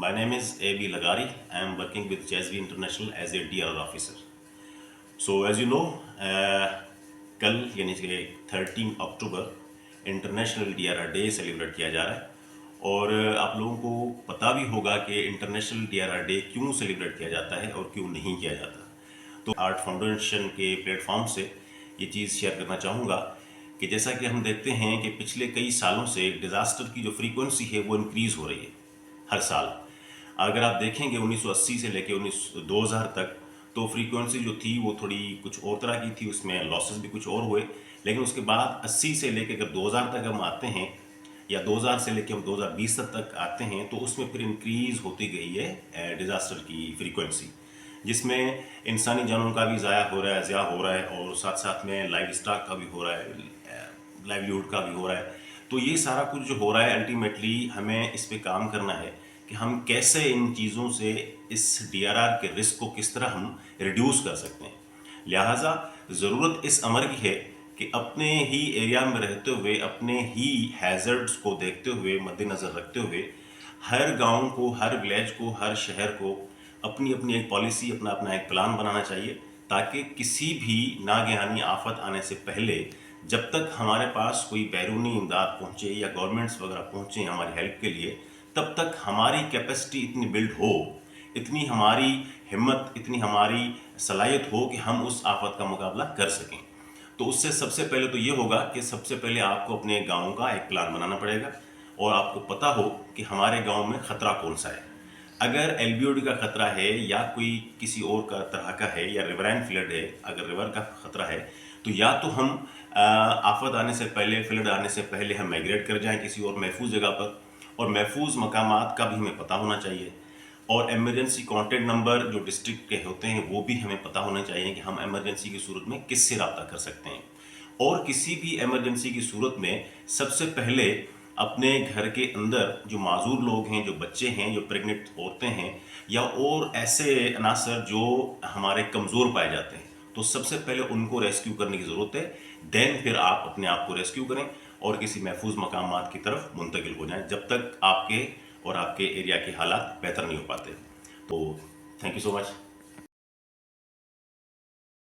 My name is A.B. Lagari. I am working with JSV International as a DRR officer. So as you know, कल यानी कि 13 अक्टूबर international DRR day celebrate किया जा रहा है। और आप लोगों को पता भी होगा कि इंटरनेशनल DRR डे क्यों सेलिब्रेट किया जाता है और क्यों नहीं किया जाता। तो आर्ट फाउंडेशन के प्लेटफॉर्म से ये चीज़ शेयर करना चाहूँगा कि जैसा कि हम देखते हैं कि पिछले कई सालों से डिज़ास्टर की जो फ्रीक्वेंसी है वो इंक्रीज़ हो रही है हर साल। अगर आप देखेंगे 1980 से लेके 2000 तक तो फ्रीक्वेंसी जो थी वो थोड़ी कुछ और तरह की थी, उसमें लॉसेस भी कुछ और हुए। लेकिन उसके बाद 80 से लेके अगर 2000 तक हम आते हैं या 2000 से लेके हम 2020 तक आते हैं तो उसमें फिर इंक्रीज़ होती गई है डिज़ास्टर की फ्रीक्वेंसी, जिसमें इंसानी जानों का भी ज़ाया हो रहा है और साथ साथ में लाइव स्टॉक का भी हो रहा है, लाइवलीहुड का भी हो रहा है। तो ये सारा कुछ जो हो रहा है अल्टीमेटली हमें इस पे काम करना है कि हम कैसे इन चीज़ों से इस DRR के रिस्क को किस तरह हम रिड्यूस कर सकते हैं। लिहाजा ज़रूरत इस अमर की है कि अपने ही एरिया में रहते हुए अपने ही हैज़र्ड्स को देखते हुए मद्देनज़र रखते हुए हर गांव को, हर विलेज को, हर शहर को अपनी अपनी एक पॉलिसी, अपना अपना एक प्लान बनाना चाहिए, ताकि किसी भी नागहानी आफत आने से पहले जब तक हमारे पास कोई बैरूनी इमदाद पहुँचे या गवर्नमेंट्स वगैरह पहुँचे हमारी हेल्प के लिए, तब तक हमारी कैपेसिटी इतनी बिल्ड हो, इतनी हमारी हिम्मत, इतनी हमारी सलाहियत हो कि हम उस आफत का मुकाबला कर सकें। तो उससे सबसे पहले तो ये होगा कि सबसे पहले आपको अपने गांव का एक प्लान बनाना पड़ेगा और आपको पता हो कि हमारे गांव में ख़तरा कौन सा है। अगर LBOD का ख़तरा है या कोई किसी और का तरह का है या रिवराइन फ्लड है, अगर रिवर का ख़तरा है तो या तो हम आफत आने से पहले, फ्लड आने से पहले हम माइग्रेट कर जाएं किसी और महफूज जगह पर, और महफूज मकामात का भी हमें पता होना चाहिए। और एमरजेंसी कॉन्टैक्ट नंबर जो डिस्ट्रिक्ट के होते हैं वो भी हमें पता होना चाहिए कि हम एमरजेंसी की सूरत में किससे रब्ता कर सकते हैं। और किसी भी एमरजेंसी की सूरत में सबसे पहले अपने घर के अंदर जो माजूर लोग हैं, जो बच्चे हैं, जो प्रेग्नेंट औरतें हैं या और ऐसे अनासर जो हमारे कमज़ोर पाए जाते हैं, तो सबसे पहले उनको रेस्क्यू करने की ज़रूरत है। देन फिर आप अपने आप को रेस्क्यू करें और किसी महफूज मकामात की तरफ मुंतकिल हो जाएं जब तक आपके और आपके एरिया के हालात बेहतर नहीं हो पाते। तो थैंक यू सो मच।